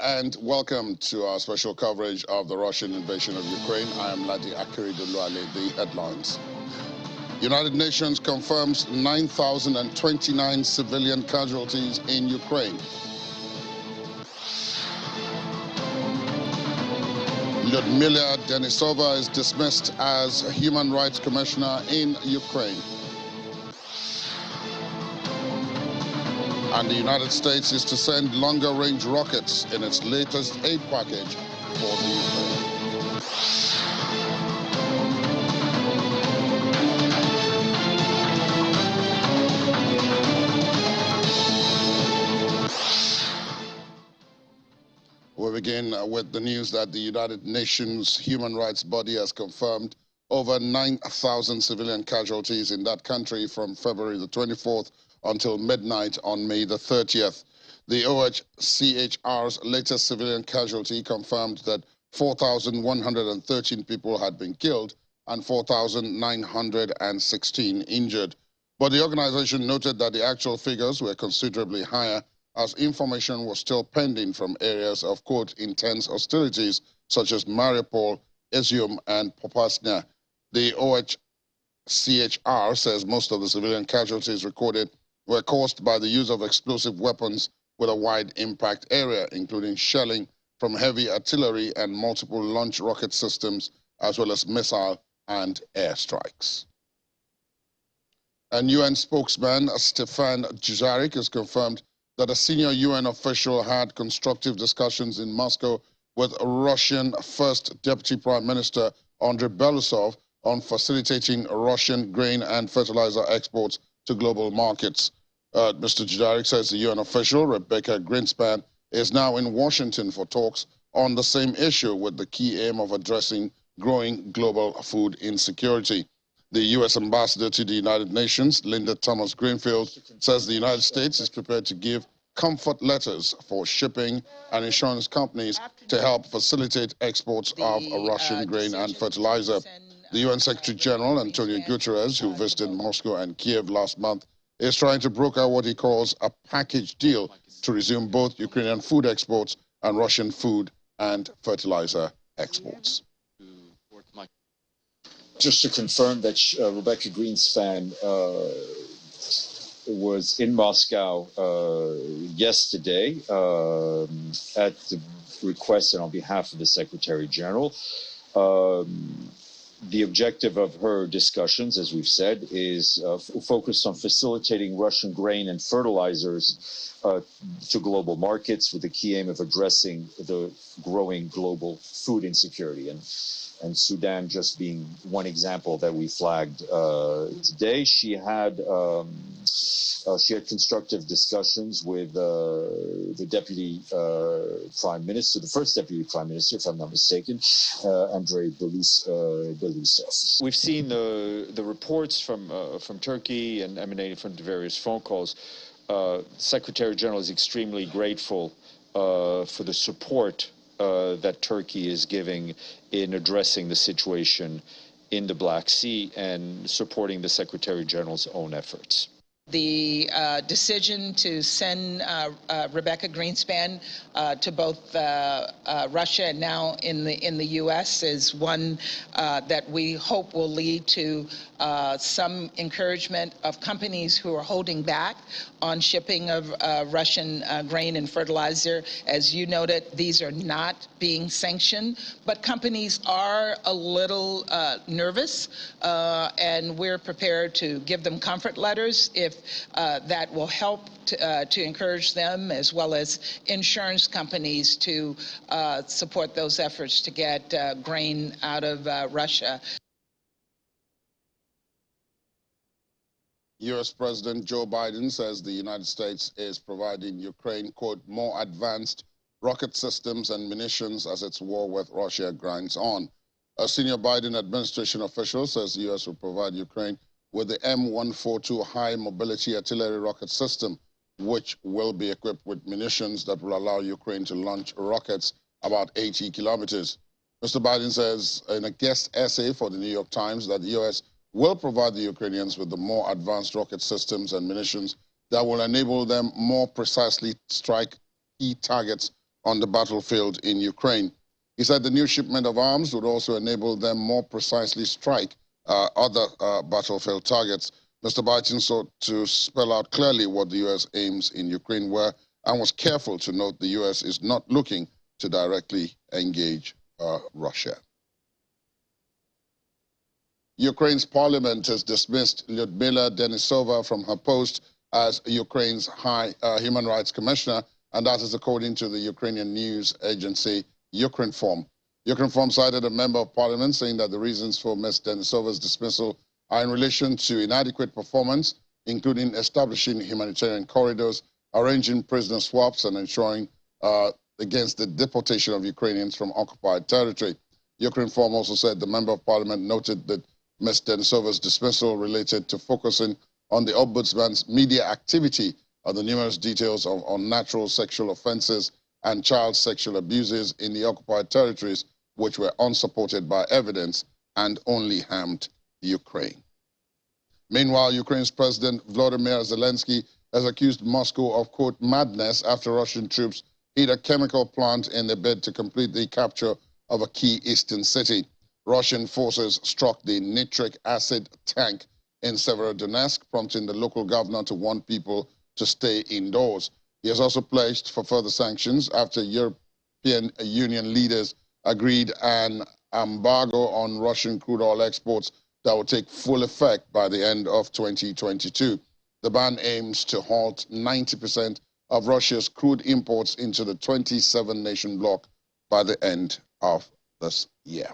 and welcome to our special coverage of the Russian invasion of Ukraine. I am Ladi Akiridoluale. The headlines. United Nations confirms 9,029 civilian casualties in Ukraine. Lyudmila Denisova is dismissed as Human Rights Commissioner in Ukraine. And the United States is to send longer-range rockets in its latest aid package for the Ukraine. We begin with the news that the United Nations human rights body has confirmed over 9,000 civilian casualties in that country from February the 24th until midnight on May the 30th. The OHCHR's latest civilian casualty confirmed that 4,113 people had been killed and 4,916 injured. But the organization noted that the actual figures were considerably higher as information was still pending from areas of, quote, intense hostilities such as Mariupol, Izium, and Popasna. The OHCHR says most of the civilian casualties recorded were caused by the use of explosive weapons with a wide impact area, including shelling from heavy artillery and multiple launch rocket systems, as well as missile and air strikes. And UN spokesman Stefan Dujarric has confirmed that a senior UN official had constructive discussions in Moscow with Russian First Deputy Prime Minister Andrei Belousov on facilitating Russian grain and fertilizer exports to global markets. Mr. Dujarric says the UN official, Rebecca Greenspan, is now in Washington for talks on the same issue with the key aim of addressing growing global food insecurity. The U.S. ambassador to the United Nations, Linda Thomas-Greenfield, says the United States is prepared to give comfort letters for shipping and insurance companies to help facilitate exports of Russian grain and fertilizer. The UN Secretary General, Antonio Guterres, who visited Moscow and Kiev last month, is trying to broker what he calls a package deal to resume both Ukrainian food exports and Russian food and fertilizer exports. Just to confirm that Rebecca Greenspan was in Moscow yesterday at the request and on behalf of the Secretary General. The objective of her discussions, as we've said, is focused on facilitating Russian grain and fertilizers to global markets with the key aim of addressing the growing global food insecurity. And Sudan just being one example that we flagged today. She had constructive discussions with the Deputy Prime Minister, the first Deputy Prime Minister, if I'm not mistaken, Andrei Belousov. We've seen the reports from Turkey and emanating from the various phone calls. Secretary General is extremely grateful for the support that Turkey is giving in addressing the situation in the Black Sea and supporting the Secretary General's own efforts. The decision to send Rebecca Greenspan to both Russia and now in the U.S. is one that we hope will lead to some encouragement of companies who are holding back on shipping of Russian grain and fertilizer. As you noted, these are not being sanctioned, but companies are a little nervous, and we're prepared to give them comfort letters if that will help to encourage them, as well as insurance companies to support those efforts to get grain out of Russia. U.S. President Joe Biden says the United States is providing Ukraine, quote, more advanced rocket systems and munitions as its war with Russia grinds on. A senior Biden administration official says the U.S. will provide Ukraine with the M142 high-mobility artillery rocket system, which will be equipped with munitions that will allow Ukraine to launch rockets about 80 kilometers. Mr. Biden says in a guest essay for the New York Times that the U.S. will provide the Ukrainians with the more advanced rocket systems and munitions that will enable them more precisely strike key targets on the battlefield in Ukraine. He said the new shipment of arms would also enable them more precisely strike other battlefield targets. Mr. Biden sought to spell out clearly what the U.S. aims in Ukraine were and was careful to note the U.S. is not looking to directly engage Russia. Ukraine's parliament has dismissed Lyudmila Denisova from her post as Ukraine's High Human Rights Commissioner, and that is according to the Ukrainian news agency Ukrinform. Ukrinform cited a member of parliament saying that the reasons for Ms. Denisova's dismissal are in relation to inadequate performance, including establishing humanitarian corridors, arranging prisoner swaps, and ensuring against the deportation of Ukrainians from occupied territory. Ukrinform also said the member of parliament noted that Ms. Denisova's dismissal related to focusing on the ombudsman's media activity on the numerous details of unnatural sexual offenses and child sexual abuses in the occupied territories, which were unsupported by evidence and only harmed Ukraine. Meanwhile, Ukraine's President Volodymyr Zelensky has accused Moscow of, quote, madness after Russian troops hit a chemical plant in the bid to complete the capture of a key eastern city. Russian forces struck the nitric acid tank in Severodonetsk, prompting the local governor to warn people to stay indoors. He has also pledged for further sanctions after European Union leaders agreed an embargo on Russian crude oil exports that will take full effect by the end of 2022. The ban aims to halt 90% of Russia's crude imports into the 27-nation bloc by the end of this year.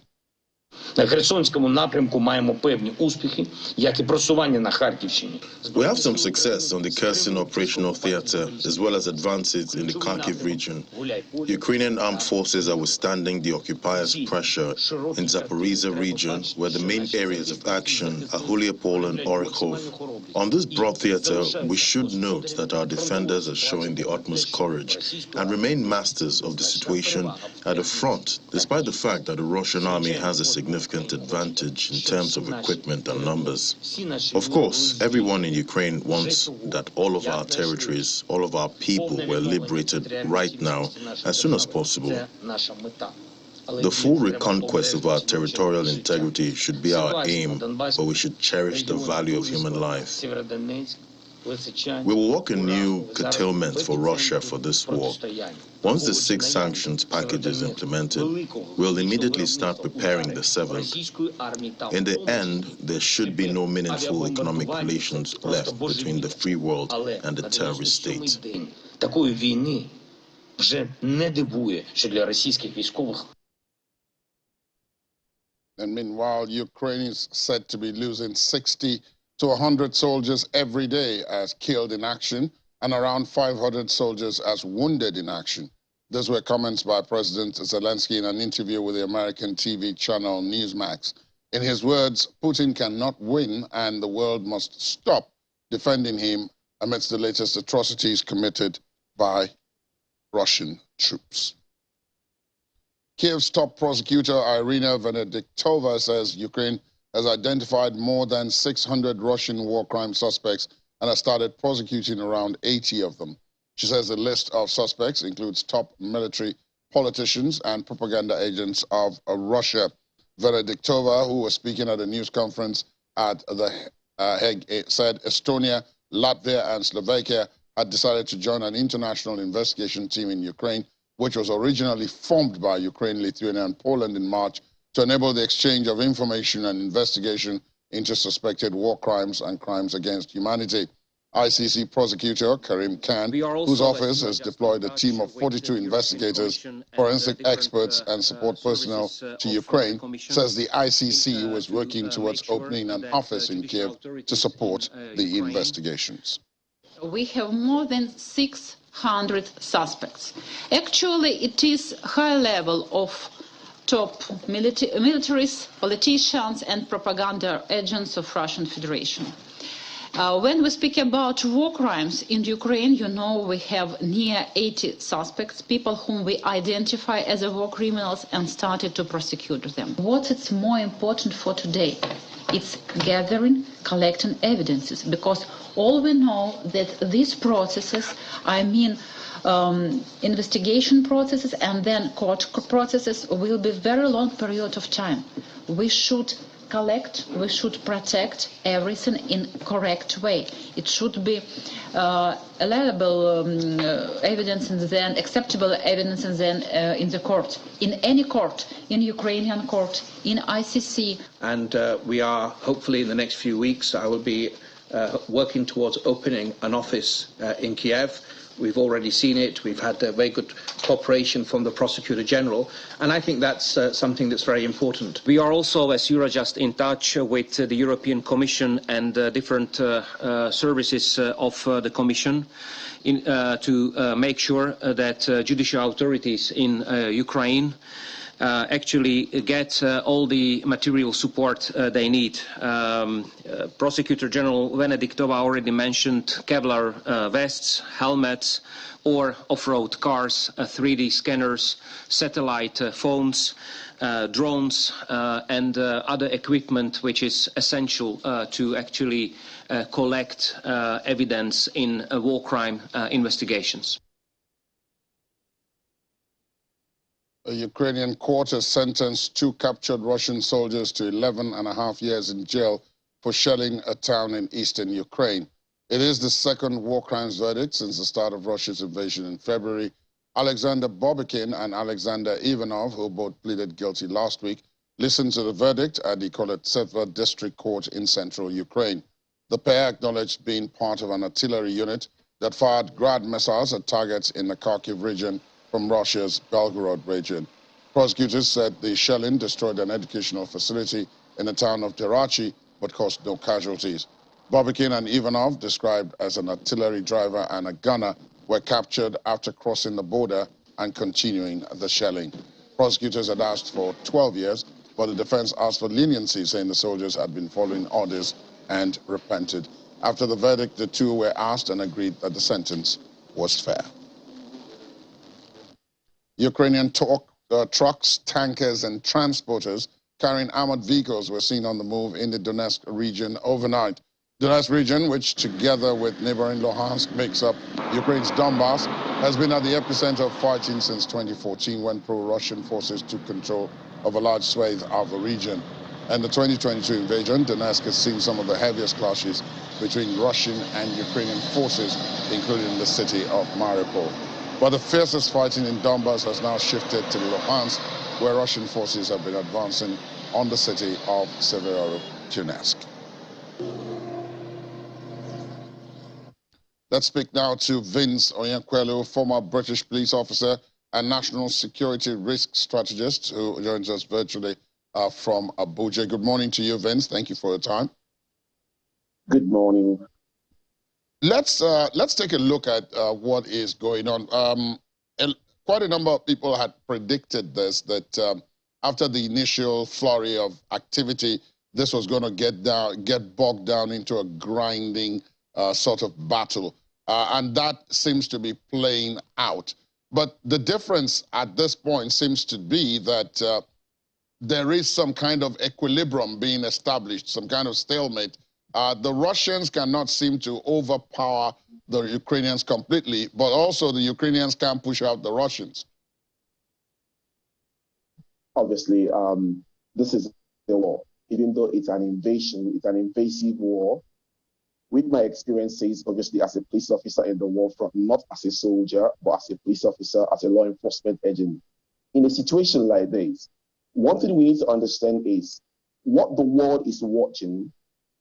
На Херсонському напрямку маємо певні успіхи, як і просування на Харківщині. We have some success on the Kherson operational theater, as well as advances in the Kharkiv region. Ukrainian armed forces are withstanding the occupiers' pressure in Zaporizhzhia region, where the main areas of action are Huliapol and Orekhov. On this broad theater, we should note that our defenders are showing the utmost courage and remain masters of the situation at the front, despite the fact that the Russian army has a significant advantage in terms of equipment and numbers. Of course, everyone in Ukraine wants that all of our territories, all of our people were liberated right now, as soon as possible. The full reconquest of our territorial integrity should be our aim, but we should cherish the value of human life. We will work a new curtailment for Russia for this war. Once the 6th sanctions package is implemented, we'll immediately start preparing the 7th. In the end, there should be no meaningful economic relations left between the free world and the terrorist state. Такої війни вже не дивує, що для російських військових. And meanwhile, Ukraine is said to be losing 60 to 100 soldiers every day as killed in action and around 500 soldiers as wounded in action. Those were comments by President Zelensky in an interview with the American TV channel Newsmax. In his words, Putin cannot win and the world must stop defending him amidst the latest atrocities committed by Russian troops. Kiev's top prosecutor, Irina Venediktova, says Ukraine has identified more than 600 Russian war crime suspects and has started prosecuting around 80 of them. She says the list of suspects includes top military, politicians, and propaganda agents of Russia. Venediktova, who was speaking at a news conference at The Hague, said Estonia, Latvia, and Slovakia had decided to join an international investigation team in Ukraine, which was originally formed by Ukraine, Lithuania, and Poland in March to enable the exchange of information and investigation into suspected war crimes and crimes against humanity. ICC prosecutor Karim Khan, whose office has deployed a team of 42 investigators, forensic experts, and support personnel to Ukraine, says the ICC was working towards opening an office in Kiev to support the investigations. We have more than 600 suspects. Actually, it is high level of top militaries, politicians, and propaganda agents of Russian Federation. When we speak about war crimes in Ukraine, you know we have near 80 suspects, people whom we identify as war criminals and started to prosecute them. What is more important for today? It's gathering, collecting evidences, because all we know that these processes, investigation processes and then court processes, will be very long period of time. We should collect, we should protect everything in correct way. It should be allowable evidence and then acceptable evidence and then in the court, in any court, in Ukrainian court, in ICC. And we are hopefully in the next few weeks, I will be working towards opening an office in Kiev. We've already seen it. We've had very good cooperation from the Prosecutor General, and I think that's something that's very important. We are also, as Eurojust, in touch with the European Commission and different services of the Commission to make sure that judicial authorities in Ukraine actually get all the material support they need. Prosecutor General Venediktova already mentioned Kevlar vests, helmets, or off-road cars, 3D scanners, satellite phones, drones, and other equipment which is essential to actually collect evidence in war crime investigations. A Ukrainian court has sentenced 2 captured Russian soldiers to 11.5 years in jail for shelling a town in eastern Ukraine. It is the second war crimes verdict since the start of Russia's invasion in February. Alexander Bobikin and Alexander Ivanov, who both pleaded guilty last week, listened to the verdict at the Koletseva District Court in central Ukraine. The pair acknowledged being part of an artillery unit that fired Grad missiles at targets in the Kharkiv region from Russia's Belgorod region. Prosecutors said the shelling destroyed an educational facility in the town of Derachi, but caused no casualties. Bobikin and Ivanov, described as an artillery driver and a gunner, were captured after crossing the border and continuing the shelling. Prosecutors had asked for 12 years, but the defense asked for leniency, saying the soldiers had been following orders and repented. After the verdict, the two were asked and agreed that the sentence was fair. Ukrainian trucks, tankers, and transporters carrying armored vehicles were seen on the move in the Donetsk region overnight. Donetsk region, which together with neighboring Luhansk makes up Ukraine's Donbass, has been at the epicenter of fighting since 2014 when pro-Russian forces took control of a large swathe of the region. And the 2022 invasion, Donetsk has seen some of the heaviest clashes between Russian and Ukrainian forces, including the city of Mariupol. But the fiercest fighting in Donbass has now shifted to Luhansk, where Russian forces have been advancing on the city of Severodonetsk. Let's speak now to Vince Oyankwelu, former British police officer and national security risk strategist, who joins us virtually from Abuja. Good morning to you, Vince. Thank you for your time. Good morning. Let's take a look at what is going on. Quite a number of people had predicted this, that after the initial flurry of activity, this was going to get bogged down into a grinding sort of battle. And that seems to be playing out. But the difference at this point seems to be that there is some kind of equilibrium being established, some kind of stalemate. The Russians cannot seem to overpower the Ukrainians completely, but also the Ukrainians can't push out the Russians. Obviously, this is the war. Even though it's an invasion, it's an invasive war. With my experiences, obviously, as a police officer in the war front, not as a soldier, but as a police officer, as a law enforcement agent, in a situation like this, one thing we need to understand is what the world is watching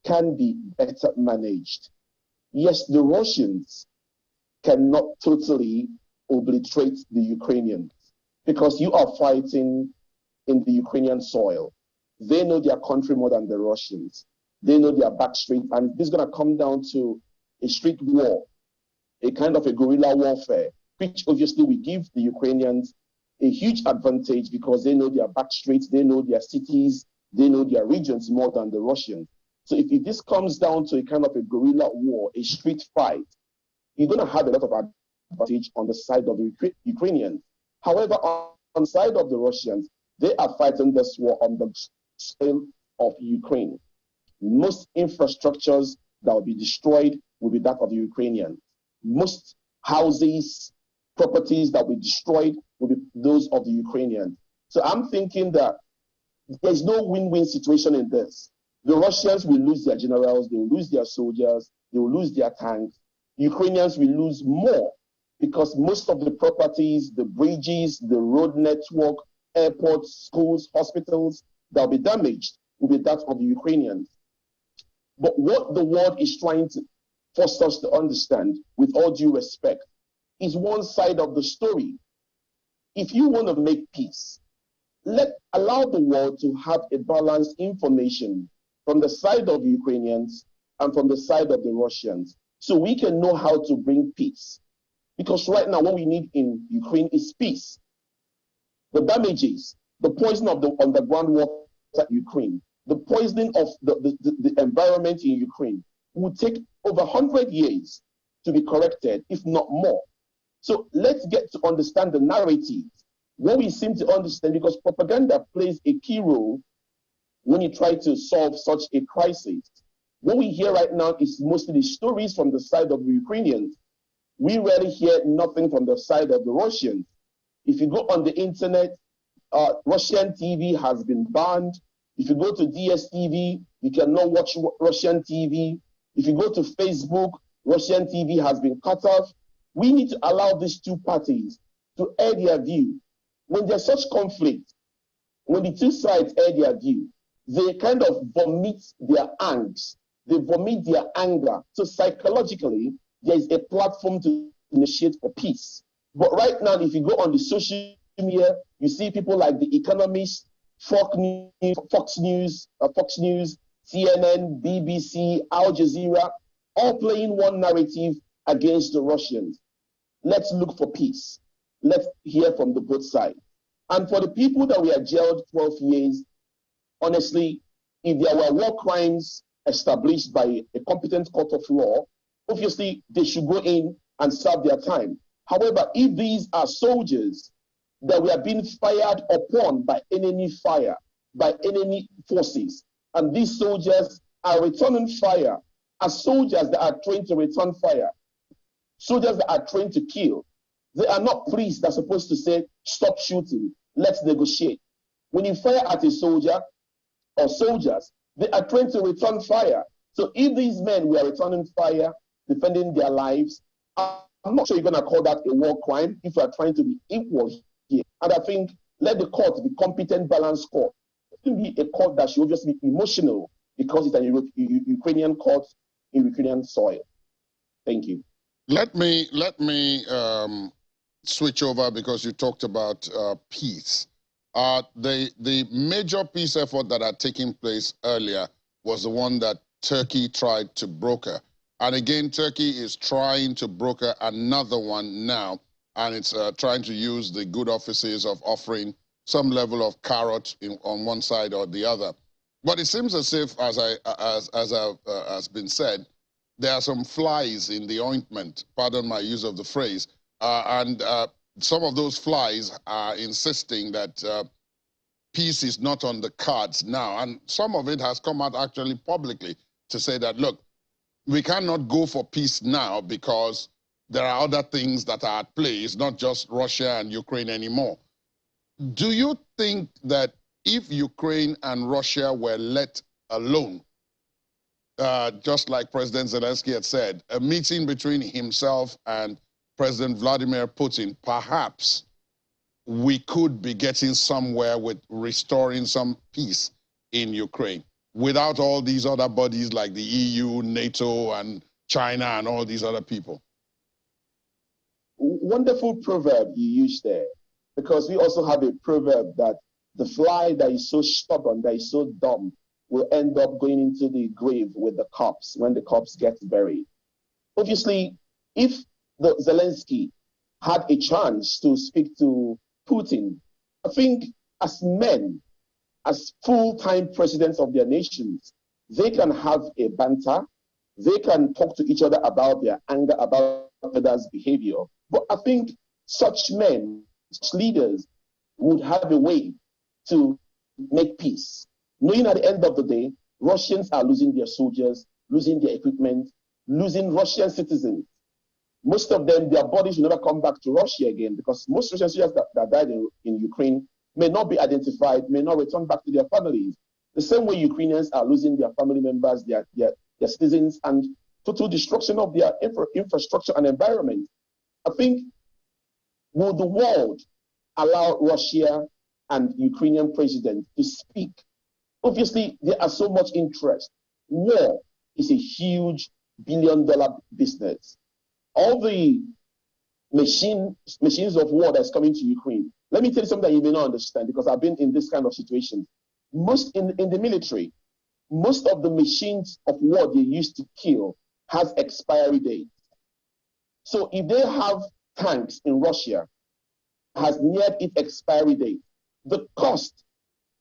can be better managed. Yes, the Russians cannot totally obliterate the Ukrainians because you are fighting in the Ukrainian soil. They know their country more than the Russians. They know their back street, and this is going to come down to a street war, a kind of a guerrilla warfare, which obviously will give the Ukrainians a huge advantage because they know their back streets, they know their cities, they know their regions more than the Russians. So if this comes down to a kind of a guerrilla war, a street fight, you're going to have a lot of advantage on the side of the Ukrainians. However, on the side of the Russians, they are fighting this war on the scale of Ukraine. Most infrastructures that will be destroyed will be that of the Ukrainians. Most houses, properties that will be destroyed will be those of the Ukrainians. So I'm thinking that there's no win-win situation in this. The Russians will lose their generals, they will lose their soldiers, they will lose their tanks. Ukrainians will lose more because most of the properties, the bridges, the road network, airports, schools, hospitals that will be damaged will be that of the Ukrainians. But what the world is trying to force us to understand, with all due respect, is one side of the story. If you want to make peace, allow the world to have a balanced information from the side of Ukrainians and from the side of the Russians, so we can know how to bring peace. Because right now, what we need in Ukraine is peace. The damages, the poison of the underground water in Ukraine, the poisoning of the environment in Ukraine will take over 100 years to be corrected, if not more. So let's get to understand the narrative. What we seem to understand, because propaganda plays a key role when you try to solve such a crisis. What we hear right now is mostly the stories from the side of the Ukrainians. We rarely hear nothing from the side of the Russians. If you go on the internet, Russian TV has been banned. If you go to DSTV, you cannot watch Russian TV. If you go to Facebook, Russian TV has been cut off. We need to allow these two parties to air their view. When there's such conflict, when the two sides air their view, they kind of vomit their angst, they vomit their anger. So psychologically, there is a platform to initiate for peace. But right now, if you go on the social media, you see people like The Economist, Fox News, CNN, BBC, Al Jazeera, all playing one narrative against the Russians. Let's look for peace. Let's hear from the both sides. And for the people that we are jailed 12 years, honestly, if there were war crimes established by a competent court of law, obviously they should go in and serve their time. However, if these are soldiers that were being fired upon by enemy fire, by enemy forces, and these soldiers are returning fire as soldiers that are trained to return fire, soldiers that are trained to kill, they are not priests that are supposed to say, stop shooting, let's negotiate. When you fire at a soldier or soldiers, they are trained to return fire. So if these men were returning fire, defending their lives, I'm not sure you're going to call that a war crime if you are trying to be equal here. And I think let the court be competent, balanced court. It shouldn't be a court that should just be emotional because it's a Ukrainian court in Ukrainian soil. Thank you. Let me switch over because you talked about peace. The major peace effort that had taken place earlier was the one that Turkey tried to broker. And again, Turkey is trying to broker another one now, and it's trying to use the good offices of offering some level of carrot on one side or the other. But it seems as if, as been said, there are some flies in the ointment, pardon my use of the phrase, and some of those flies are insisting that peace is not on the cards now. And some of it has come out actually publicly to say that, look, we cannot go for peace now because there are other things that are at play. It's not just Russia and Ukraine anymore. Do you think that if Ukraine and Russia were let alone, just like President Zelensky had said, a meeting between himself and President Vladimir Putin, perhaps we could be getting somewhere with restoring some peace in Ukraine without all these other bodies like the EU, NATO, and China, and all these other people? Wonderful proverb you used there, because we also have a proverb that the fly that is so stubborn, that is so dumb, will end up going into the grave with the corpse when the corpse gets buried. Obviously, if Zelensky had a chance to speak to Putin, I think as men, as full-time presidents of their nations, they can have a banter, they can talk to each other about their anger, about others' behavior. But I think such men, such leaders, would have a way to make peace, knowing at the end of the day Russians are losing their soldiers, losing their equipment, losing Russian citizens. Most of them, their bodies will never come back to Russia again, because most Russian soldiers that died in Ukraine may not be identified, may not return back to their families. The same way Ukrainians are losing their family members, their citizens, and total destruction of their infrastructure and environment. I think, will the world allow Russia and Ukrainian president to speak? Obviously, there are so much interest. War is a huge billion-dollar business. All the machines of war that's coming to Ukraine. Let me tell you something that you may not understand, because I've been in this kind of situation. Most in the military, most of the machines of war they used to kill has expiry dates. So if they have tanks in Russia has neared its expiry date, the cost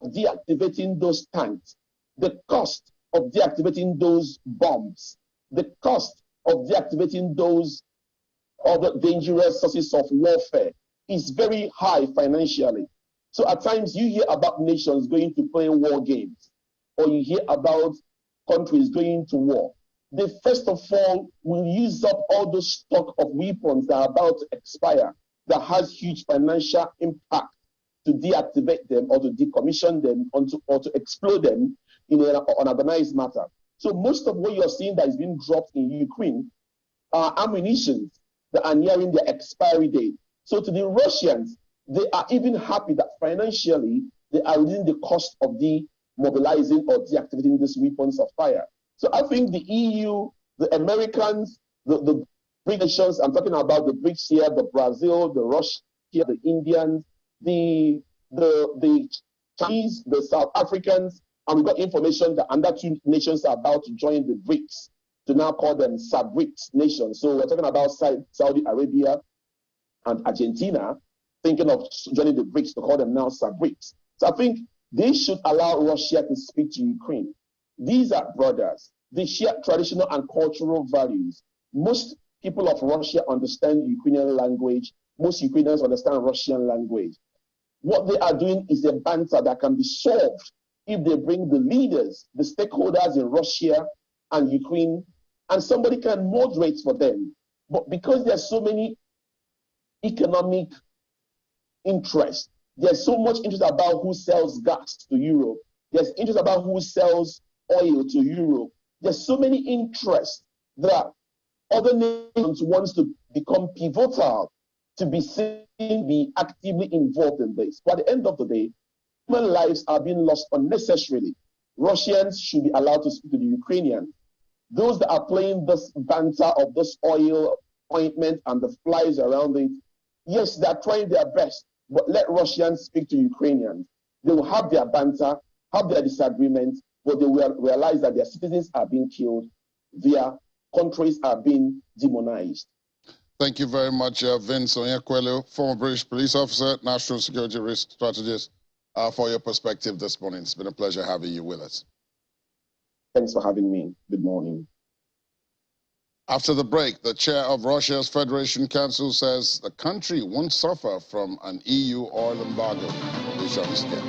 of deactivating those tanks, the cost of deactivating those bombs, the cost of deactivating those other dangerous sources of warfare is very high financially. So at times you hear about nations going to play war games, or you hear about countries going to war. They first of all will use up all those stock of weapons that are about to expire, that has huge financial impact, to deactivate them or to decommission them or to explode them in an organized matter. So most of what you're seeing that is being dropped in Ukraine are ammunition that are nearing their expiry date. So to the Russians, they are even happy that financially they are reducing the cost of demobilizing or deactivating these weapons of fire. So I think the EU, the Americans, the BRICS nations, I'm talking about the BRICS here, the Brazil, the Russia, the Indians, the Chinese, the South Africans, and we got information that another two nations are about to join the BRICS, to now call them sub-BRICS nations. So we're talking about Saudi Arabia and Argentina, thinking of joining the BRICS to call them now sub-BRICS. So I think they should allow Russia to speak to Ukraine. These are brothers. They share traditional and cultural values. Most people of Russia understand Ukrainian language. Most Ukrainians understand Russian language. What they are doing is a banter that can be solved if they bring the leaders, the stakeholders in Russia and Ukraine, and somebody can moderate for them. But because there's so many economic interests, there's so much interest about who sells gas to Europe, there's interest about who sells oil to Europe, there's so many interests that other nations want to become pivotal, to be seen, be actively involved in this. But at the end of the day, human lives are being lost unnecessarily. Russians should be allowed to speak to the Ukrainians. Those that are playing this banter of this oil ointment and the flies around it, yes, they're trying their best, but let Russians speak to Ukrainians. They will have their banter, have their disagreements, but they will realize that their citizens are being killed, their countries are being demonized. Thank you very much, Vince Onyekwelu, former British police officer, national security risk strategist, for your perspective this morning. It's been a pleasure having you with us. Thanks for having me. Good morning. After the break, the chair of Russia's Federation Council says the country won't suffer from an EU oil embargo. We shall be scared.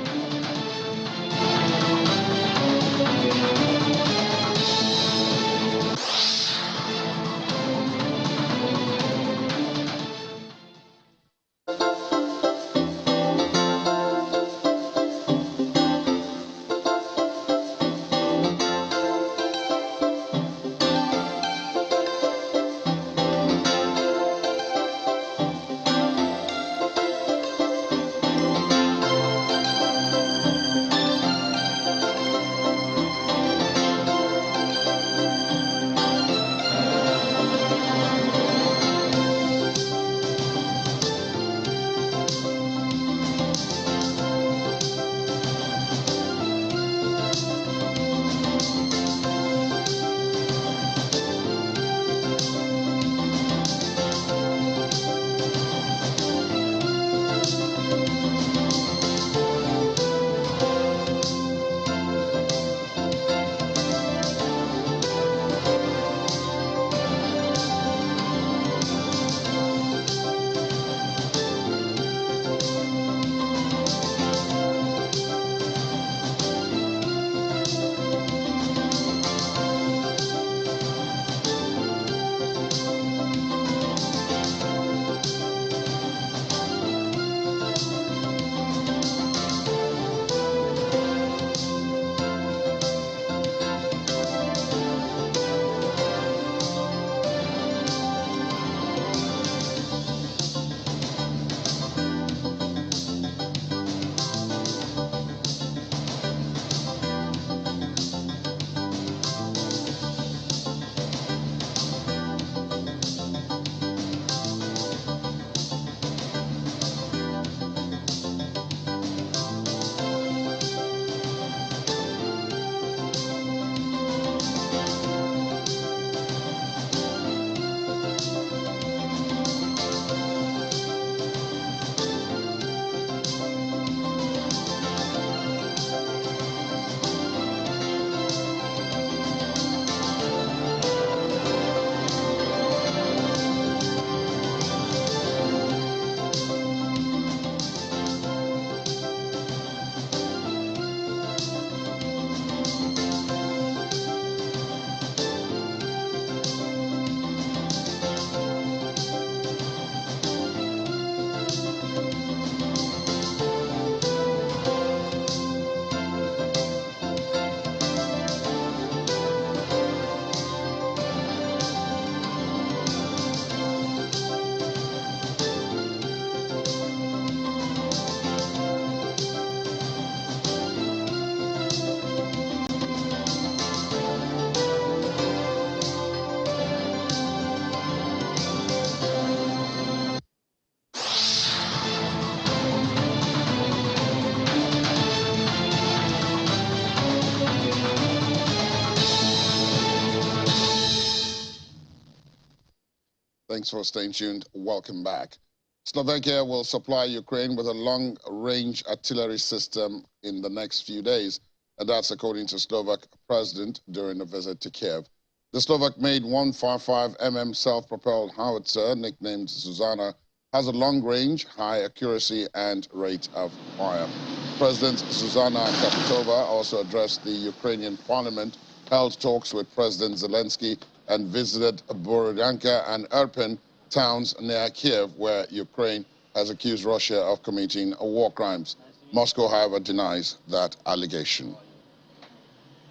Thanks for staying tuned. Welcome back. Slovakia will supply Ukraine with a long-range artillery system in the next few days, and that's according to Slovak president during a visit to Kiev. The Slovak-made 155mm self-propelled howitzer, nicknamed Zuzana, has a long-range, high accuracy, and rate of fire. President Zuzana Kapitova also addressed the Ukrainian parliament, held talks with President Zelensky, and visited Borodyanka and Irpin towns near Kiev, where Ukraine has accused Russia of committing war crimes. Moscow, however, denies that allegation.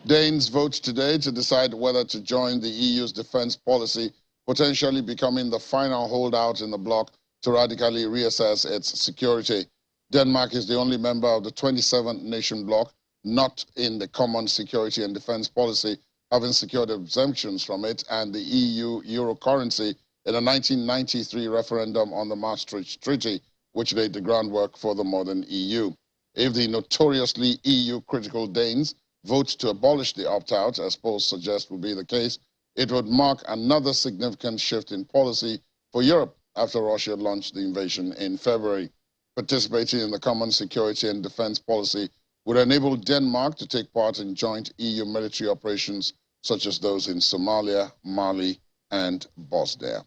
Danes vote today to decide whether to join the EU's defense policy, potentially becoming the final holdout in the bloc to radically reassess its security. Denmark is the only member of the 27-nation bloc not in the common security and defense policy, having secured exemptions from it and the EU euro currency in a 1993 referendum on the Maastricht Treaty, which laid the groundwork for the modern EU. If the notoriously EU-critical Danes vote to abolish the opt-out, as polls suggest will be the case, it would mark another significant shift in policy for Europe after Russia launched the invasion in February. Participating in the common security and defense policy would enable Denmark to take part in joint EU military operations such as those in Somalia, Mali, and Bosnia.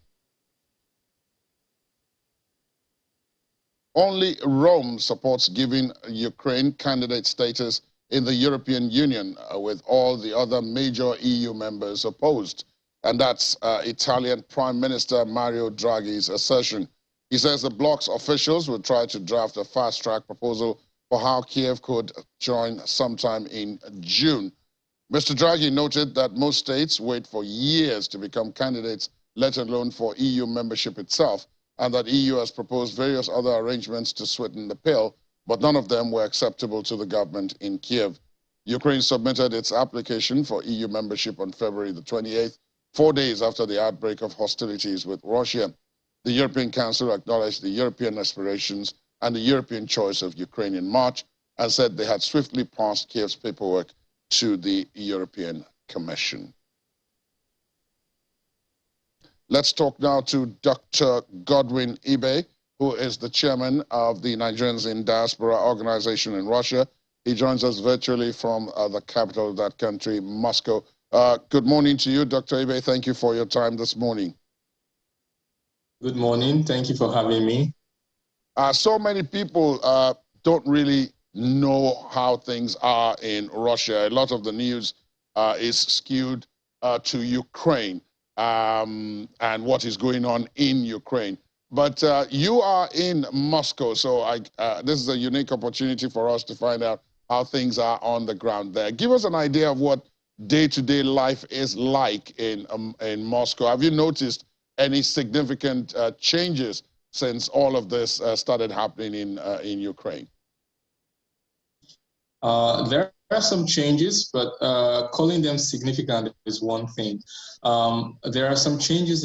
Only Rome supports giving Ukraine candidate status in the European Union, with all the other major EU members opposed. And that's Italian Prime Minister Mario Draghi's assertion. He says the bloc's officials will try to draft a fast-track proposal for how Kiev could join sometime in June. Mr. Draghi noted that most states wait for years to become candidates, let alone for EU membership itself, and that EU has proposed various other arrangements to sweeten the pill, but none of them were acceptable to the government in Kiev. Ukraine submitted its application for EU membership on February the 28th, 4 days after the outbreak of hostilities with Russia. The European Council acknowledged the European aspirations and the European choice of Ukraine in March, and said they had swiftly passed Kiev's paperwork to the European Commission. Let's talk now to Dr. Godwin Ibe, who is the chairman of the Nigerians in Diaspora organization in Russia. He joins us virtually from the capital of that country, Moscow. Good morning to you, Dr. Ibe. Thank you for your time this morning. Good morning. Thank you for having me. So many people don't really know how things are in Russia. A lot of the news is skewed to Ukraine and what is going on in Ukraine. But you are in Moscow, so this is a unique opportunity for us to find out how things are on the ground there. Give us an idea of what day-to-day life is like in Moscow. Have you noticed any significant changes since all of this started happening in Ukraine? There are some changes, but calling them significant is one thing. There are some changes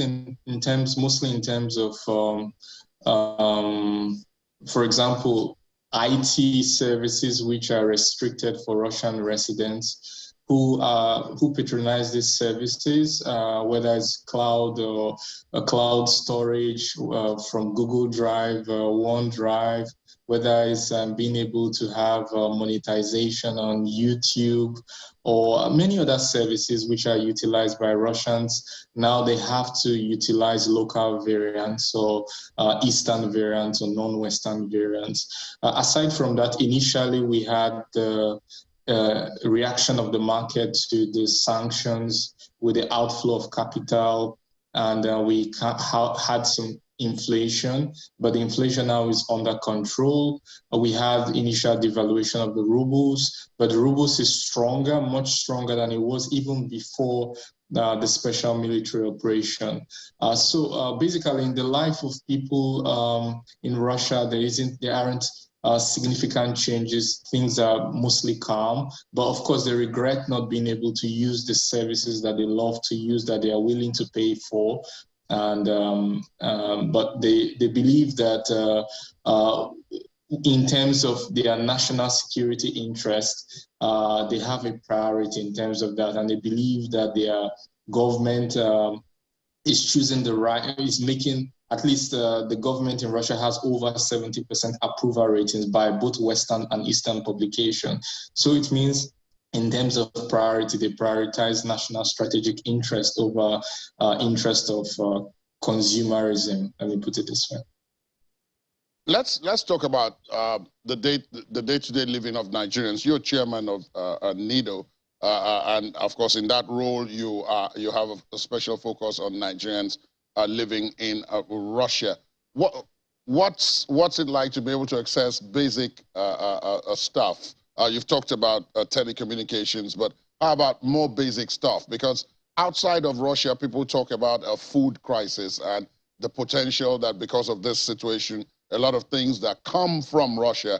mostly in terms of, for example, IT services which are restricted for Russian residents who patronize these services, whether it's cloud or cloud storage from Google Drive, OneDrive, whether it's being able to have monetization on YouTube or many other services which are utilized by Russians. Now they have to utilize local variants or Eastern variants or non-Western variants. Aside from that, initially we had the reaction of the market to the sanctions with the outflow of capital, and we had some inflation, but the inflation now is under control. We had initial devaluation of the rubles, but the rubles is stronger, much stronger than it was even before the special military operation. So basically in the life of people in Russia, there aren't significant changes. Things are mostly calm, but of course they regret not being able to use the services that they love to use, that they are willing to pay for. And but they believe that in terms of their national security interest, they have a priority in terms of that, and they believe that their government is choosing the right, is making, at least the government in Russia has over 70% approval ratings by both Western and Eastern publications. So it means in terms of priority, they prioritize national strategic interest over interest of consumerism. Let me put it this way. Let's talk about the day-to-day living of Nigerians. You're chairman of NIDO, and of course, in that role, you have a special focus on Nigerians living in Russia. What's it like to be able to access basic stuff? You've talked about telecommunications, but how about more basic stuff? Because outside of Russia, people talk about a food crisis and the potential that because of this situation, a lot of things that come from Russia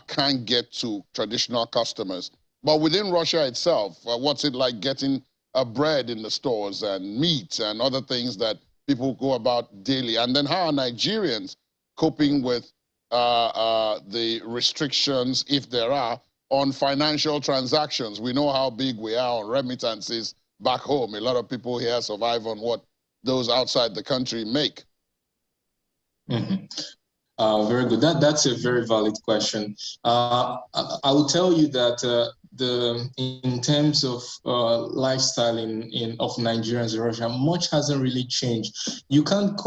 can't get to traditional customers. But within Russia itself, what's it like getting bread in the stores and meat and other things that people go about daily? And then how are Nigerians coping with the restrictions, if there are, on financial transactions? We know how big we are on remittances back home. A lot of people here survive on what those outside the country make. Mm-hmm. Very good. That's a very valid question. I will tell you that in terms of lifestyle of Nigerians in Russia, much hasn't really changed. You can't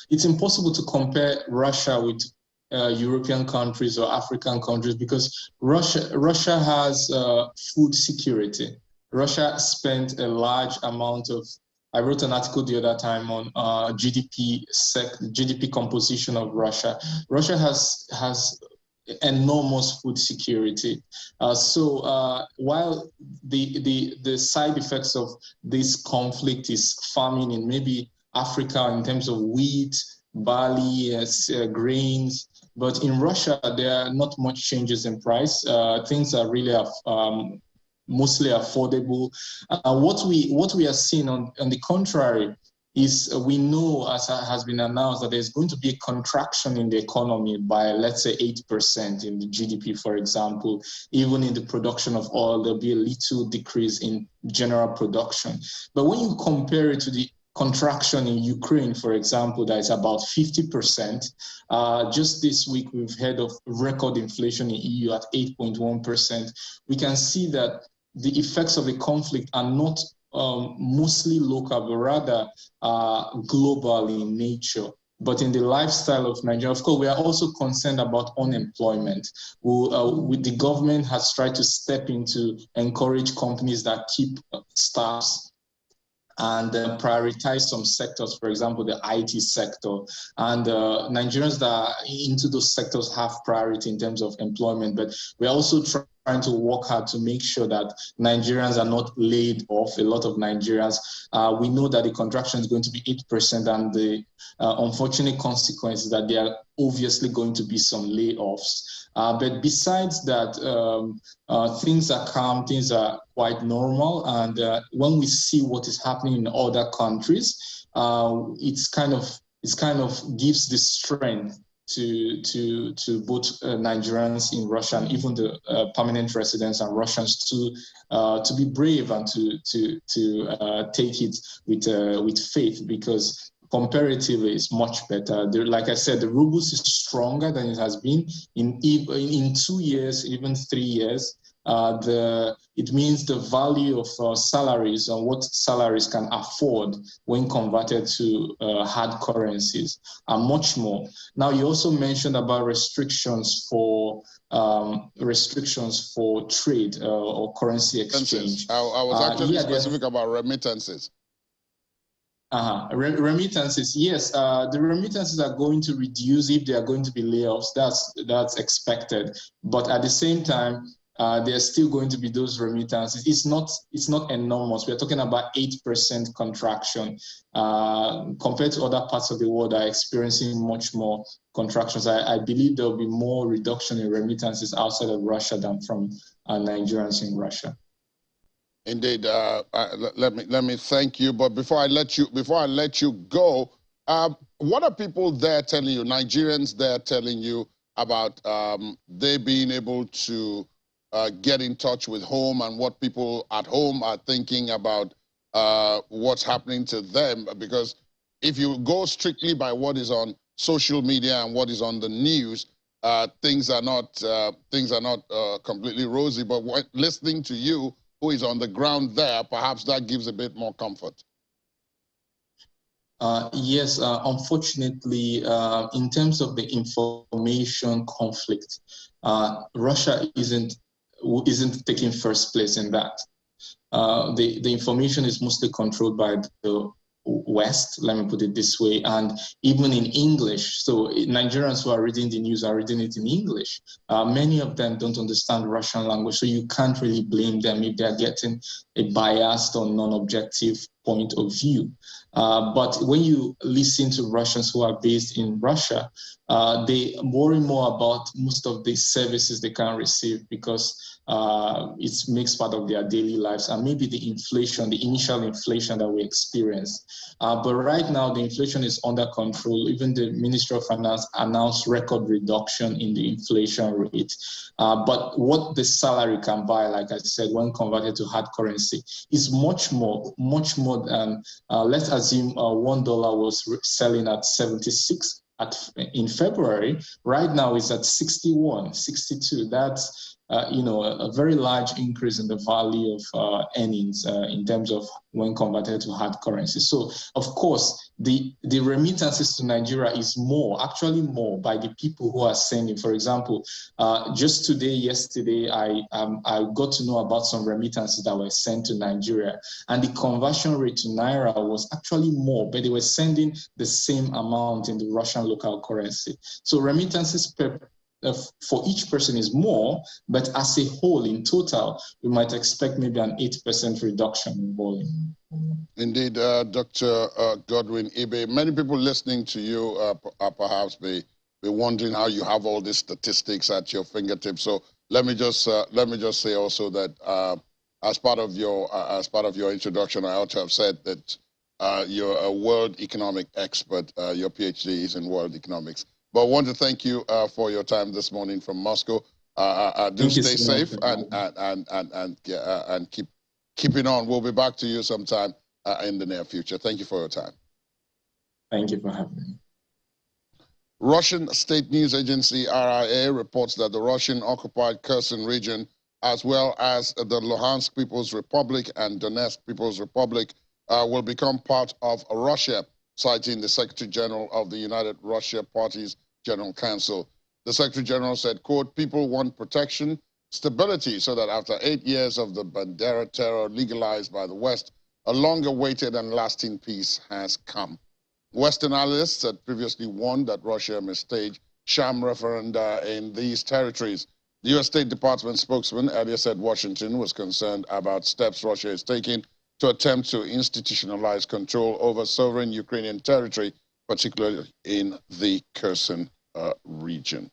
it's impossible to compare Russia with European countries or African countries because Russia has food security. Russia spent a large amount of, I wrote an article the other time on GDP composition of Russia. Russia has enormous food security. So while the side effects of this conflict is famine in maybe Africa in terms of wheat, barley, grains, but in Russia there are not much changes in price. Things are really mostly affordable. What we are seeing on the contrary is we know, as has been announced, that there's going to be a contraction in the economy by, let's say, 8% in the GDP, for example. Even in the production of oil, there'll be a little decrease in general production. But when you compare it to the contraction in Ukraine, for example, that is about 50%. Just this week, we've heard of record inflation in EU at 8.1%. We can see that the effects of the conflict are not mostly local, but rather global in nature. But in the lifestyle of Nigeria, of course, we are also concerned about unemployment. The government has tried to step in to encourage companies that keep staffs and prioritize some sectors, for example, the IT sector. And Nigerians that are into those sectors have priority in terms of employment, but we're also trying to work hard to make sure that Nigerians are not laid off. A lot of Nigerians, we know that the contraction is going to be 8%, and the unfortunate consequence is that there are obviously going to be some layoffs. But besides that, things are calm, things are quite normal. And when we see what is happening in other countries, it's kind of gives the strength to both Nigerians in Russia and even the permanent residents and Russians to be brave and to take it with faith, because comparatively it's much better. Like I said, the ruble is stronger than it has been in 2 years, even 3 years. It means the value of salaries and what salaries can afford when converted to hard currencies are much more. Now, you also mentioned about restrictions for trade or currency exchange. I was actually specific about remittances. Remittances, yes. The remittances are going to reduce if there are going to be layoffs. That's expected. But at the same time, there are still going to be those remittances. It's not enormous. We're talking about 8% contraction compared to other parts of the world that are experiencing much more contractions. I believe there will be more reduction in remittances outside of Russia than from Nigerians in Russia. Indeed. Let me thank you. But before I let you go, what are people there telling you? Nigerians there telling you about they being able to get in touch with home and what people at home are thinking about what's happening to them, because if you go strictly by what is on social media and what is on the news, things are not completely rosy. But listening to you, who is on the ground there, perhaps that gives a bit more comfort. Yes, unfortunately, in terms of the information conflict, Russia isn't taking first place in that. The information is mostly controlled by the West, let me put it this way, and even in English. So Nigerians who are reading the news are reading it in English. Many of them don't understand Russian language, so you can't really blame them if they're getting a biased or non-objective point of view. But when you listen to Russians who are based in Russia, they worry more about most of the services they can receive because it makes part of their daily lives, and maybe the inflation, the initial inflation that we experienced. But right now, the inflation is under control. Even the Ministry of Finance announced record reduction in the inflation rate. But what the salary can buy, like I said, when converted to hard currency, is much more than, let's assume $1 was selling at 76 in February. Right now it's at 61, 62. That's a very large increase in the value of earnings in terms of when converted to hard currency. So, of course, the remittances to Nigeria is actually more by the people who are sending. For example, just yesterday, I got to know about some remittances that were sent to Nigeria, and the conversion rate to Naira was actually more, but they were sending the same amount in the Russian local currency. So remittances for each person is more, but as a whole, in total, we might expect maybe an 8% reduction in volume. Indeed, Dr. Godwin Ibe, many people listening to you are perhaps be wondering how you have all these statistics at your fingertips. So let me just say also that as part of your introduction, I ought to have said that you're a world economic expert. Your PhD is in world economics. But I want to thank you for your time this morning from Moscow. Do stay safe and keep it on. We'll be back to you sometime in the near future. Thank you for your time. Thank you for having me. Russian state news agency RIA reports that the Russian-occupied Kherson region, as well as the Luhansk People's Republic and Donetsk People's Republic, will become part of Russia, citing the Secretary General of the United Russia Party's General Council. The Secretary General said, quote, people want protection, stability, so that after 8 years of the Bandera terror legalized by the West, a long-awaited and lasting peace has come. Western analysts had previously warned that Russia may stage sham referenda in these territories. The U.S. State Department spokesman earlier said Washington was concerned about steps Russia is taking to attempt to institutionalize control over sovereign Ukrainian territory, particularly in the Kherson region.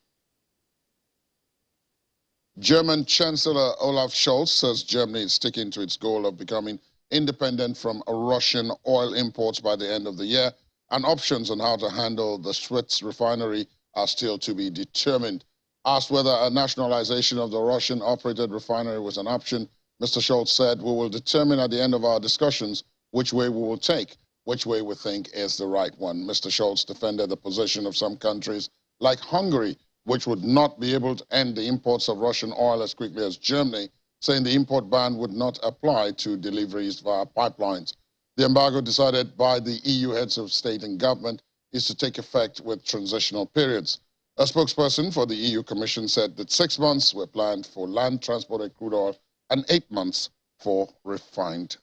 German Chancellor Olaf Scholz says Germany is sticking to its goal of becoming independent from Russian oil imports by the end of the year, and options on how to handle the Schwyz refinery are still to be determined. Asked whether a nationalization of the Russian-operated refinery was an option, Mr. Scholz said, we will determine at the end of our discussions which way we will take, which way we think is the right one. Mr. Scholz defended the position of some countries like Hungary, which would not be able to end the imports of Russian oil as quickly as Germany, saying the import ban would not apply to deliveries via pipelines. The embargo decided by the EU heads of state and government is to take effect with transitional periods. A spokesperson for the EU Commission said that 6 months were planned for land-transported crude oil and 8 months for refined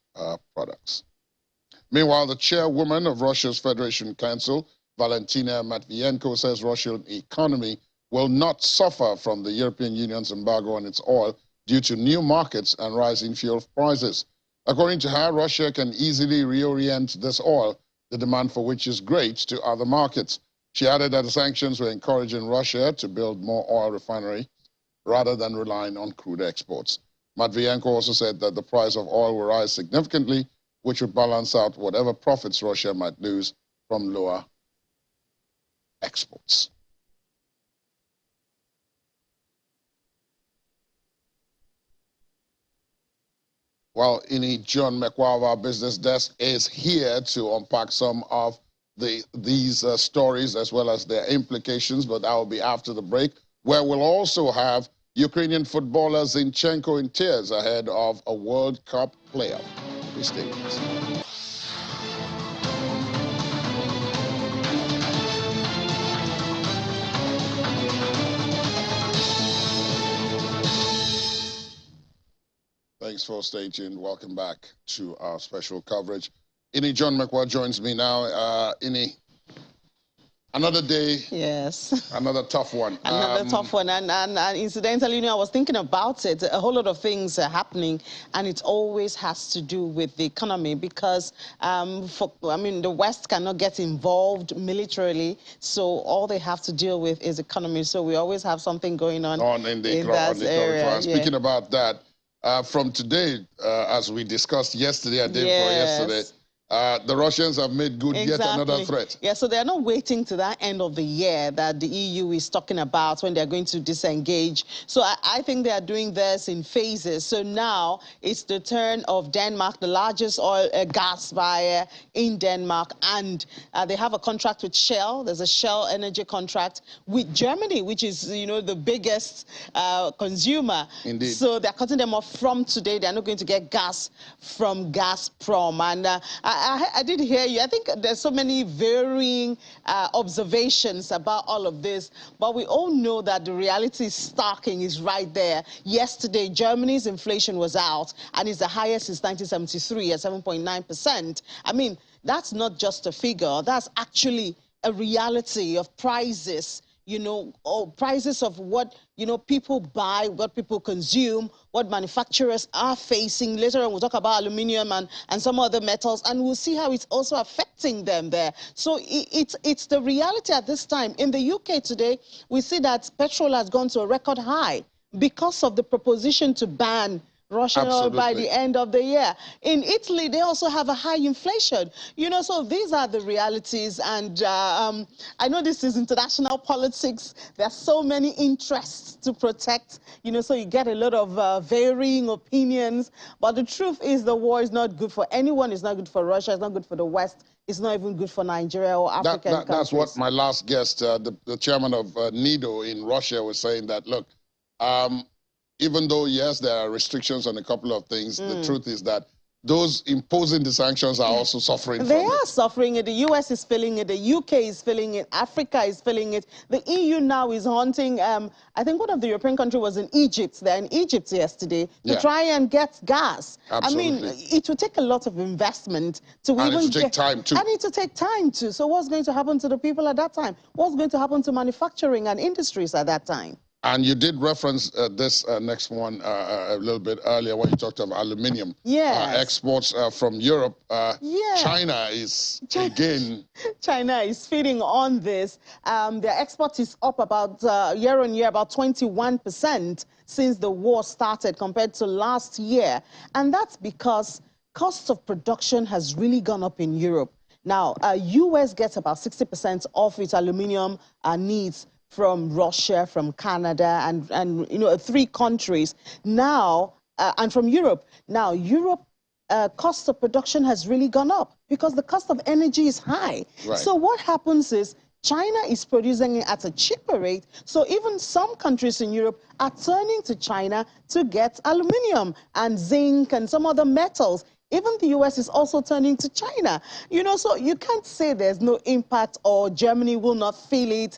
products. Meanwhile, the chairwoman of Russia's Federation Council, Valentina Matvienko, says Russian economy will not suffer from the European Union's embargo on its oil due to new markets and rising fuel prices. According to her, Russia can easily reorient this oil, the demand for which is great, to other markets. She added that the sanctions were encouraging Russia to build more oil refineries rather than relying on crude exports. Matvienko also said that the price of oil will rise significantly, which would balance out whatever profits Russia might lose from lower exports. Well, Ini John McWow of our business desk is here to unpack some of these stories as well as their implications, but that will be after the break, where we'll also have Ukrainian footballer Zinchenko in tears ahead of a World Cup playoff. Please stay with us. Thanks for staying tuned. Welcome back to our special coverage. Ini John McWow joins me now. Ini, another day. Yes. Another tough one. Another tough one. And incidentally, you know, I was thinking about it. A whole lot of things are happening, and it always has to do with the economy because, the West cannot get involved militarily, so all they have to deal with is economy. So we always have something going on in that area. Speaking about that, from today, as we discussed yesterday, the day before yesterday, the Russians have made good yet another threat. Yeah, so they're not waiting to that end of the year that the EU is talking about when they're going to disengage. So I think they are doing this in phases. So now it's the turn of Denmark, the largest oil gas buyer in Denmark, and they have a contract with Shell. There's a Shell energy contract with Germany, which is, you know, the biggest consumer. Indeed. So they're cutting them off from today. They're not going to get gas from Gazprom. And I did hear you. I think there's so many varying observations about all of this, but we all know that the reality stocking is right there. Yesterday, Germany's inflation was out, and it's the highest since 1973 at 7.9%. I mean, that's not just a figure. That's actually a reality of prices, you know, or prices of what, you know, people buy, what people consume, what manufacturers are facing. Later on, we'll talk about aluminum and some other metals, and we'll see how it's also affecting them there. So it's the reality at this time. In the UK today, we see that petrol has gone to a record high because of the proposition to ban Russian oil by the end of the year. In Italy, they also have a high inflation. You know, so these are the realities. And I know this is international politics. There are so many interests to protect, you know, so you get a lot of varying opinions. But the truth is the war is not good for anyone. It's not good for Russia. It's not good for the West. It's not even good for Nigeria or African countries. That's what my last guest, the chairman of NIDO in Russia, was saying, that, look, even though, yes, there are restrictions on a couple of things, the truth is that those imposing the sanctions are also suffering They are suffering it. The US is feeling it. The UK is feeling it. Africa is feeling it. The EU now is hunting. I think one of the European countries was in Egypt. They're in Egypt yesterday to try and get gas. Absolutely. I mean, it will take a lot of investment to even it will take time too. And it will take time too. So what's going to happen to the people at that time? What's going to happen to manufacturing and industries at that time? And you did reference this next one a little bit earlier when you talked about aluminium. Exports from Europe. China is, again... China is feeding on this. Their export is up about, year on year, about 21% since the war started compared to last year. And that's because cost of production has really gone up in Europe. Now, US gets about 60% of its aluminium needs from Russia, from Canada, and you know, 3 countries now, and from Europe. Now, Europe, cost of production has really gone up because the cost of energy is high. So what happens is China is producing it at a cheaper rate, so even some countries in Europe are turning to China to get aluminium and zinc and some other metals. Even the US is also turning to China. You know, so you can't say there's no impact or Germany will not feel it.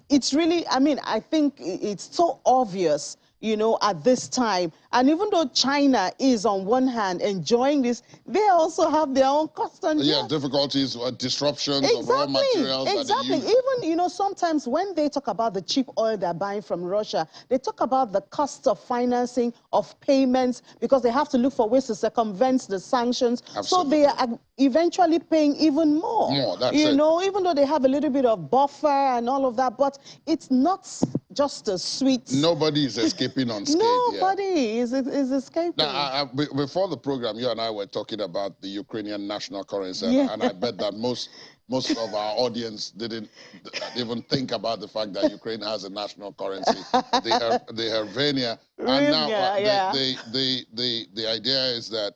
It's really, I mean, I think it's so obvious, you know, at this time. And even though China is on one hand enjoying this, they also have their own cost and difficulties, disruptions of raw materials. Even, you know, sometimes when they talk about the cheap oil they're buying from Russia, they talk about the cost of financing, of payments, because they have to look for ways to circumvent the sanctions. So they are eventually paying even more. You know, even though they have a little bit of buffer and all of that, but it's not just a sweet... Nobody is escaping unscathed. Nobody is escaping. Now, before the program, you and I were talking about the Ukrainian national currency, and I bet that most of our audience didn't even think about the fact that Ukraine has a national currency, the hryvnia. And now yeah. the idea is that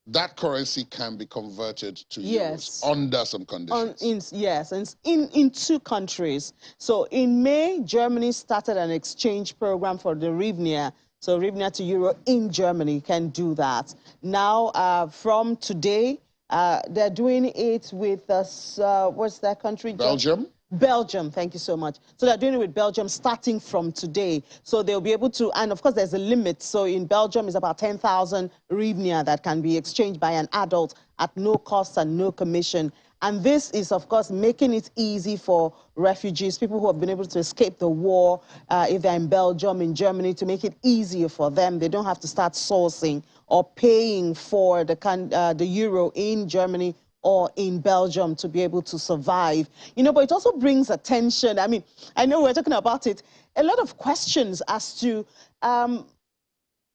that currency can be converted to euros under some conditions. Yes, in two countries. So in May, Germany started an exchange program for the hryvnia. So hryvnia to euro in Germany can do that. Now, from today, they're doing it with what's that country? Belgium? Belgium, thank you so much. So they're doing it with Belgium starting from today. So they'll be able to, and of course there's a limit. So in Belgium it's about 10,000 hryvnia that can be exchanged by an adult at no cost and no commission. And this is, of course, making it easy for refugees, people who have been able to escape the war, if they're in Belgium, in Germany, to make it easier for them. They don't have to start sourcing or paying for the euro in Germany or in Belgium to be able to survive. You know, but it also brings attention. I mean, I know we're talking about it. A lot of questions as to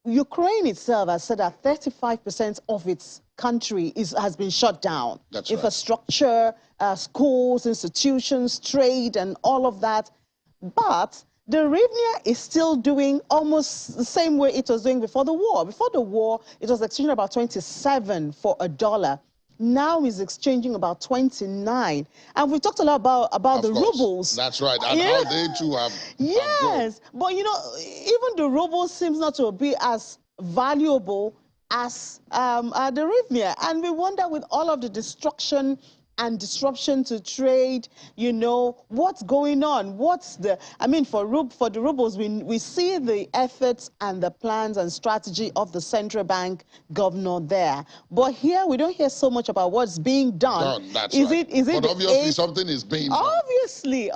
Ukraine itself has said that 35% of its country has been shut down. That's Infrastructure, schools, institutions, trade, and all of that. But the hryvnia is still doing almost the same way it was doing before the war. Before the war, it was exchanging about 27 for a dollar. Now is exchanging about 29. And we talked a lot about the rubles. That's right. And how they too have Yes. But, you know, even the ruble seems not to be as valuable as the hryvnia. And we wonder, with all of the destruction and disruption to trade, you know, what's going on? I mean, for the rubles, we see the efforts and the plans and strategy of the central bank governor there. But here, we don't hear so much about what's being done. That's right. But obviously, something is being done. Obviously.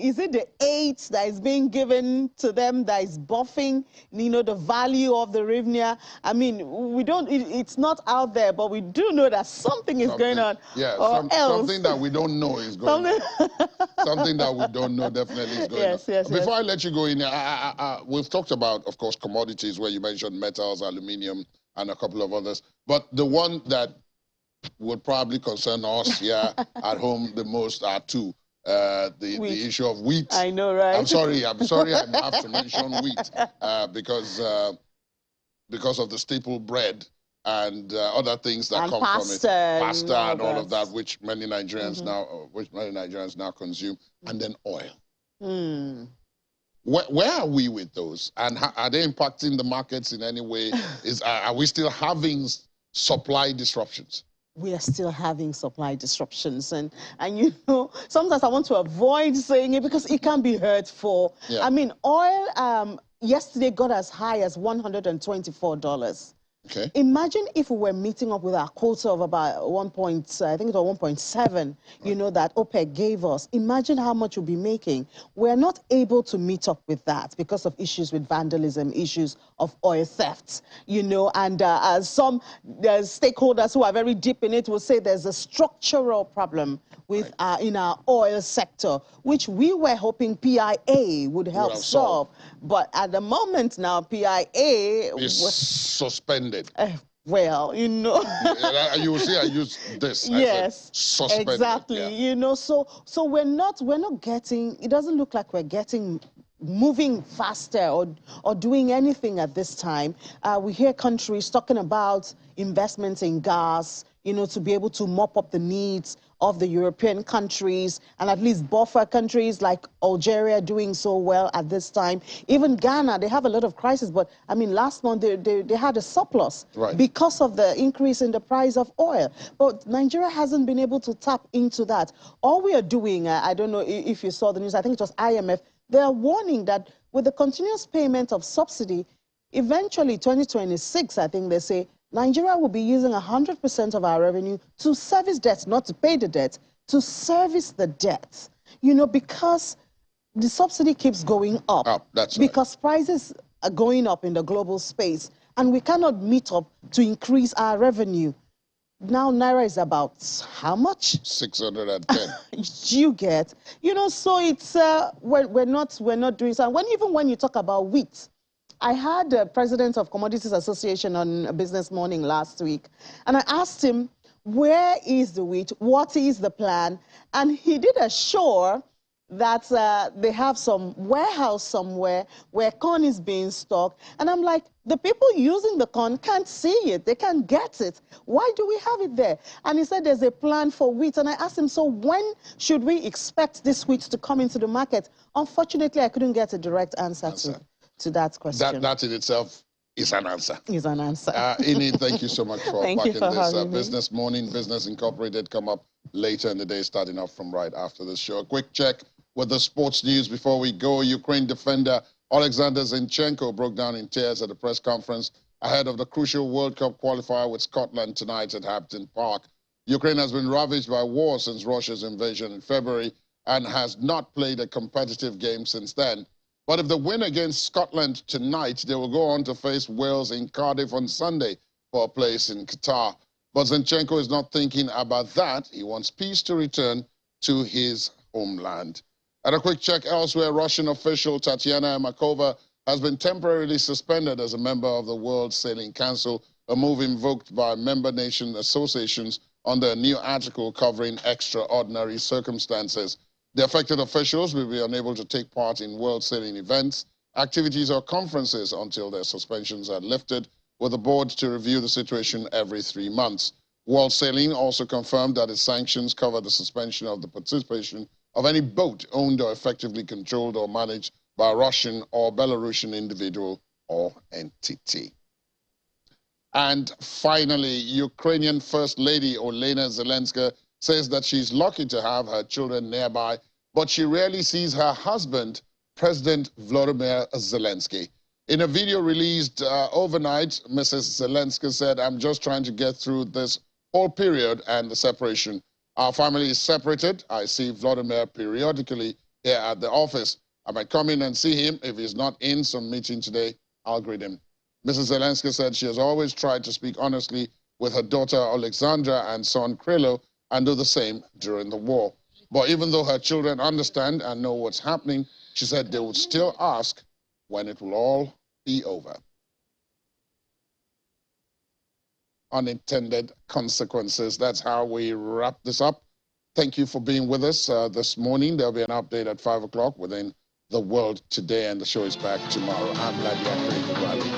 Is it the aid that is being given to them that is buffing, you know, the value of the hryvnia? I mean, it's not out there, but we do know that something is going on. Yeah, something that we don't know is going on. Something that we don't know definitely is going on. Yes. Before I let you go in, we've talked about, of course, commodities, where you mentioned metals, aluminium, and a couple of others. But the one that would probably concern us here at home the most are two. The issue of wheat. I know, right? I'm sorry I have to mention wheat because of the staple bread and other things that come from it, pasta and all of that, which many Nigerians now consume, and then oil. Where are we with those, and are they impacting the markets in any way? Are we still having supply disruptions? We are still having supply disruptions, and you know, sometimes I want to avoid saying it because it can be hurtful. Yeah. I mean, oil yesterday got as high as $124. Okay. Imagine if we were meeting up with our quota of about I think it was 1.7, you know, that OPEC gave us. Imagine how much we'll be making. We're not able to meet up with that because of issues with vandalism, issues of oil thefts, you know, and as some stakeholders who are very deep in it will say there's a structural problem with in our oil sector, which we were hoping PIA would help solve. But at the moment now, PIA is suspended. Well, you know. You will see I use this. Yes, suspended. exactly. Yeah. You know, so we're not getting, it doesn't look like we're moving faster or doing anything at this time. We hear countries talking about investments in gas, you know, to be able to mop up the needs of the European countries, and at least buffer countries like Algeria doing so well at this time. Even Ghana, they have a lot of crisis, but I mean, last month they had a surplus because of the increase in the price of oil. But Nigeria hasn't been able to tap into that. All we are doing, I don't know if you saw the news, I think it was IMF, they're warning that with the continuous payment of subsidy, eventually 2026, I think they say, Nigeria will be using 100% of our revenue to service debts, not to pay the debt, to service the debt. You know, because the subsidy keeps going up. That's because prices are going up in the global space, and we cannot meet up to increase our revenue. Now Naira is about how much? 610. You get, you know, so it's we're not doing so. Even when you talk about wheat, I had the president of Commodities Association on a Business Morning last week, and I asked him, where is the wheat? What is the plan? And he did assure that they have some warehouse somewhere where corn is being stocked. And I'm like, the people using the corn can't see it. They can't get it. Why do we have it there? And he said there's a plan for wheat. And I asked him, so when should we expect this wheat to come into the market? Unfortunately, I couldn't get a direct answer. To that question. That in itself is an answer. Is an answer. Ini, thank you so much for backing this. Business Morning, Business Incorporated come up later in the day, starting off from right after the show. A quick check with the sports news before we go. Ukraine defender Alexander Zinchenko broke down in tears at a press conference ahead of the crucial World Cup qualifier with Scotland tonight at Hampden Park. Ukraine has been ravaged by war since Russia's invasion in February and has not played a competitive game since then. But if they win against Scotland tonight, they will go on to face Wales in Cardiff on Sunday for a place in Qatar. But Zinchenko is not thinking about that. He wants peace to return to his homeland. At a quick check elsewhere, Russian official Tatiana Makova has been temporarily suspended as a member of the World Sailing Council, a move invoked by member nation associations under a new article covering extraordinary circumstances. The affected officials will be unable to take part in world sailing events, activities or conferences until their suspensions are lifted, with the board to review the situation every 3 months. World Sailing also confirmed that its sanctions cover the suspension of the participation of any boat owned or effectively controlled or managed by a Russian or Belarusian individual or entity. And finally, Ukrainian First Lady Olena Zelensky says that she's lucky to have her children nearby, but she rarely sees her husband, President Volodymyr Zelensky. In a video released overnight, Mrs. Zelensky said, "I'm just trying to get through this whole period and the separation. Our family is separated. I see Vladimir periodically here at the office. I might come in and see him. If he's not in some meeting today, I'll greet him." Mrs. Zelensky said she has always tried to speak honestly with her daughter Alexandra and son Krilo, and do the same during the war. But even though her children understand and know what's happening, she said they would still ask when it will all be over. Unintended consequences. That's how we wrap this up. Thank you for being with us this morning. There'll be an update at 5 o'clock within the world today, and the show is back tomorrow. I'm Nadia Craig. Good morning.